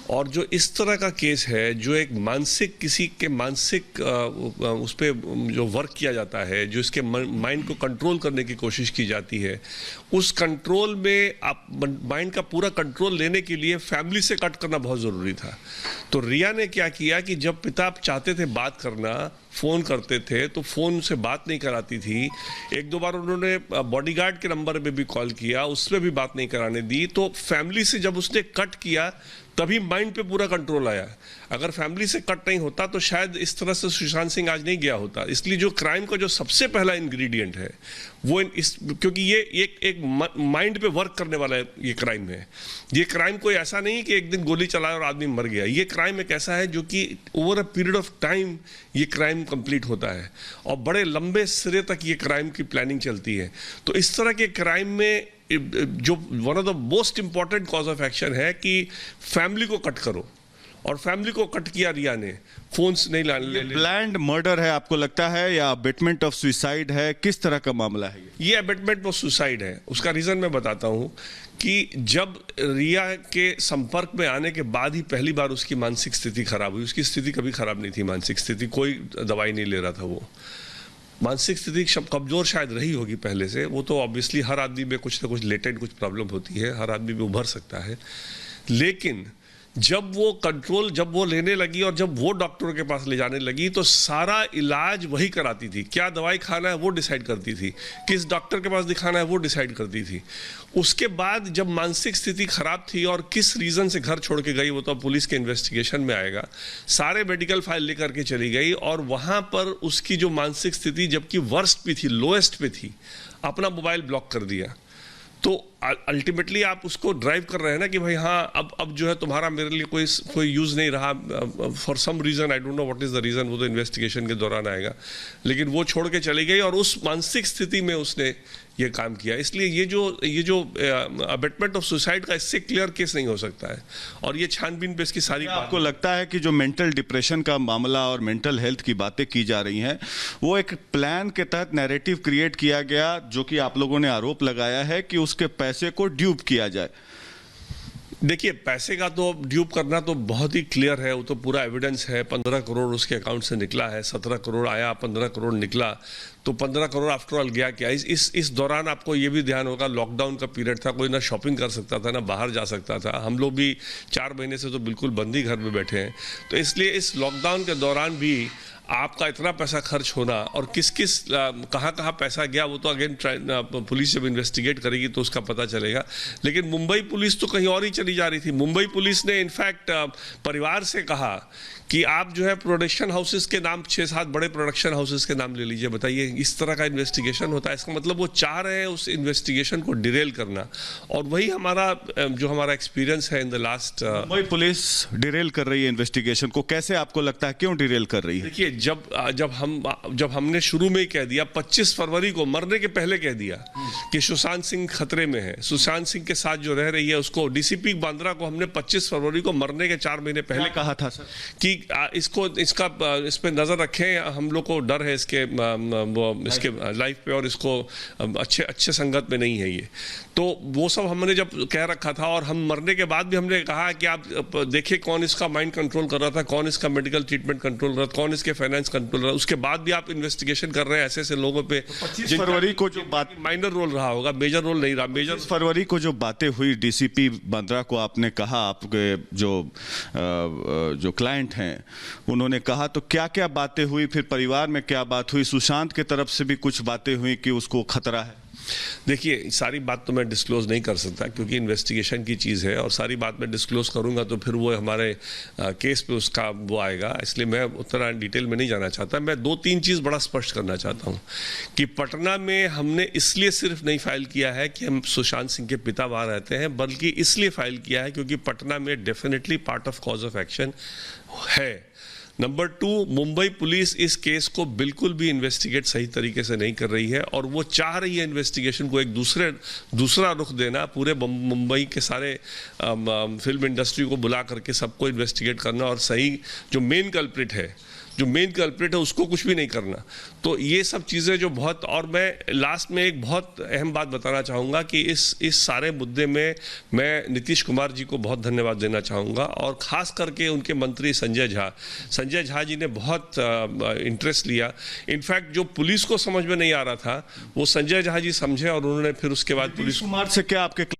और जो इस तरह का केस है, जो एक मानसिक किसी के मानसिक उस पर जो वर्क किया जाता है, जो इसके माइंड को कंट्रोल करने की कोशिश की जाती है, उस कंट्रोल में आप माइंड का पूरा कंट्रोल लेने के लिए फैमिली से कट करना बहुत ज़रूरी था। तो रिया ने क्या किया कि जब पिता चाहते थे बात करना, फ़ोन करते थे तो फ़ोन से बात नहीं कराती थी। एक दो बार उन्होंने बॉडीगार्ड के नंबर पे भी कॉल किया, उस पर भी बात नहीं कराने दी। तो फैमिली से जब उसने कट किया तभी माइंड पे पूरा कंट्रोल आया। अगर फैमिली से कट नहीं होता तो शायद इस तरह से सुशांत सिंह आज नहीं गया होता। इसलिए जो क्राइम का जो सबसे पहला इंग्रेडिएंट है वो क्योंकि ये एक माइंड पे वर्क करने वाला ये क्राइम है। ये क्राइम कोई ऐसा नहीं कि एक दिन गोली चलाया और आदमी मर गया। ये क्राइम एक ऐसा है जो कि over a period of time ये क्राइम कंप्लीट होता है और बड़े लंबे सिरे तक ये क्राइम की प्लानिंग चलती है। तो इस तरह के क्राइम में जो one of the most important cause of action है कि फैमिली को कट करो, और फैमिली को कट किया रिया ने, फोन्स नहीं लाने। प्लान्ड मर्डर है आपको लगता है या अबेटमेंट ऑफ सुसाइड है? किस तरह का मामला है ये अबेटमेंट ऑफ सुसाइड है। उसका रीजन मैं बताता हूं कि जब रिया के संपर्क में आने के बाद ही पहली बार उसकी मानसिक स्थिति खराब हुई। उसकी स्थिति कभी खराब नहीं थी, मानसिक स्थिति, कोई दवाई नहीं ले रहा था वो। मानसिक स्थिति कमजोर शायद रही होगी पहले से, वो तो ऑब्वियसली हर आदमी में कुछ ना कुछ लेटेंट कुछ प्रॉब्लम होती है, हर आदमी में उभर सकता है। लेकिन जब वो लेने लगी और जब वो डॉक्टरों के पास ले जाने लगी तो सारा इलाज वही कराती थी। क्या दवाई खाना है वो डिसाइड करती थी, किस डॉक्टर के पास दिखाना है वो डिसाइड करती थी। उसके बाद जब मानसिक स्थिति खराब थी और किस रीज़न से घर छोड़ के गई वो तो पुलिस के इन्वेस्टिगेशन में आएगा। सारे मेडिकल फाइल लेकर के चली गई और वहाँ पर उसकी जो मानसिक स्थिति जबकि वर्स्ट पे थी, लोएस्ट पे थी, अपना मोबाइल ब्लॉक कर दिया। तो अल्टीमेटली आप उसको ड्राइव कर रहे हैं ना कि भाई हाँ अब जो है तुम्हारा मेरे लिए कोई यूज़ नहीं रहा for some reason, I don't know what is the reason, वो तो इन्वेस्टिगेशन के दौरान आएगा। लेकिन वो छोड़ के चली गई और उस मानसिक स्थिति में उसने ये काम किया। इसलिए ये जो अबेटमेंट ऑफ सुसाइड का इससे क्लियर केस नहीं हो सकता है। और ये छानबीन पे इसकी सारी आपको लगता है कि जो मेंटल डिप्रेशन का मामला और मेंटल हेल्थ की बातें की जा रही हैं वो एक प्लान के तहत नैरेटिव क्रिएट किया गया, जो कि आप लोगों ने आरोप लगाया है कि उसके पैसे को ड्यूप किया जाए? देखिए, पैसे का तो ड्यूप करना तो बहुत ही क्लियर है, वो तो पूरा एविडेंस है। 15 करोड़ उसके अकाउंट से निकला है, 17 करोड़ आया, 15 करोड़ निकला। तो 15 करोड़ आफ्टर ऑल गया क्या? इस दौरान आपको ये भी ध्यान होगा, लॉकडाउन का पीरियड था, कोई ना शॉपिंग कर सकता था ना बाहर जा सकता था। हम लोग भी 4 महीने से तो बिल्कुल बंदी घर में बैठे हैं। तो इसलिए इस लॉकडाउन के दौरान भी आपका इतना पैसा खर्च होना और किस कहाँ पैसा गया वो तो अगेन पुलिस जब इन्वेस्टिगेट करेगी तो उसका पता चलेगा। लेकिन मुंबई पुलिस तो कहीं और ही चली जा रही थी। मुंबई पुलिस ने इनफैक्ट परिवार से कहा कि आप जो है प्रोडक्शन हाउसेस के नाम 6-7 बड़े प्रोडक्शन हाउसेस के नाम ले लीजिए। बताइए, इस तरह का इन्वेस्टिगेशन होता है? इसका मतलब वो चाह रहे हैं उस इन्वेस्टिगेशन को डिरेल करना। और वही हमारा एक्सपीरियंस है in the last. Mumbai police Daryl कर रही है इन्वेस्टिगेशन को, कैसे आपको लगता है, क्यों डिरेल कर रही है? देखिए, जब हमने शुरू में ही कह दिया, 25 फरवरी को मरने के पहले कह दिया कि सुशांत सिंह खतरे में है, सुशांत सिंह के साथ जो रह रही है उसको, डीसीपी बांद्रा को हमने 25 फरवरी को मरने के 4 महीने पहले कहा था सर कि इस पे नजर रखें, हम लोग को डर है इसके लाइफ पे और इसको अच्छे संगत में नहीं है ये। तो वो सब हमने जब कह रखा था और हम मरने के बाद भी हमने कहा कि आप देखिए कौन इसका माइंड कंट्रोल कर रहा था, कौन इसका मेडिकल ट्रीटमेंट कंट्रोल कर रहा था, कौन इसके फाइनेंस कंट्रोल कर रहा था। उसके बाद भी आप इन्वेस्टिगेशन कर रहे हैं ऐसे लोगों पे। 25 फरवरी को जो बात माइनर रोल रहा होगा, मेजर रोल नहीं रहा। 25 फरवरी को जो बातें हुई डीसीपी बांद्रा को, आपने कहा आपके जो क्लाइंट हैं उन्होंने कहा, तो क्या क्या बातें हुई? फिर परिवार में क्या बात हुई? सुशांत की तरफ से भी कुछ बातें हुई कि उसको खतरा है? देखिए, सारी बात तो मैं डिस्क्लोज नहीं कर सकता क्योंकि इन्वेस्टिगेशन की चीज़ है और सारी बात मैं डिस्क्लोज करूंगा तो फिर वो हमारे केस पे उसका वो आएगा। इसलिए मैं उतना डिटेल में नहीं जाना चाहता। मैं 2-3 चीज़ बड़ा स्पष्ट करना चाहता हूँ कि पटना में हमने इसलिए सिर्फ नहीं फाइल किया है कि हम सुशांत सिंह के पिता वहाँ रहते हैं, बल्कि इसलिए फाइल किया है क्योंकि पटना में definitely part of cause of action है। नंबर 2, मुंबई पुलिस इस केस को बिल्कुल भी इन्वेस्टिगेट सही तरीके से नहीं कर रही है और वो चाह रही है इन्वेस्टिगेशन को एक दूसरा रुख देना, पूरे मुंबई के सारे फिल्म इंडस्ट्री को बुला करके सबको इन्वेस्टिगेट करना और सही जो मेन कल्प्रिट है, जो मेन कल्प्रिट है उसको कुछ भी नहीं करना। तो ये सब चीज़ें जो बहुत, और मैं लास्ट में एक बहुत अहम बात बताना चाहूँगा कि इस सारे मुद्दे में मैं नीतीश कुमार जी को बहुत धन्यवाद देना चाहूँगा, और ख़ास करके उनके मंत्री संजय झा जी ने बहुत इंटरेस्ट लिया। इनफैक्ट जो पुलिस को समझ में नहीं आ रहा था वो संजय झा जी समझे, और उन्होंने फिर उसके बाद नीतीश कुमार से क्या आपके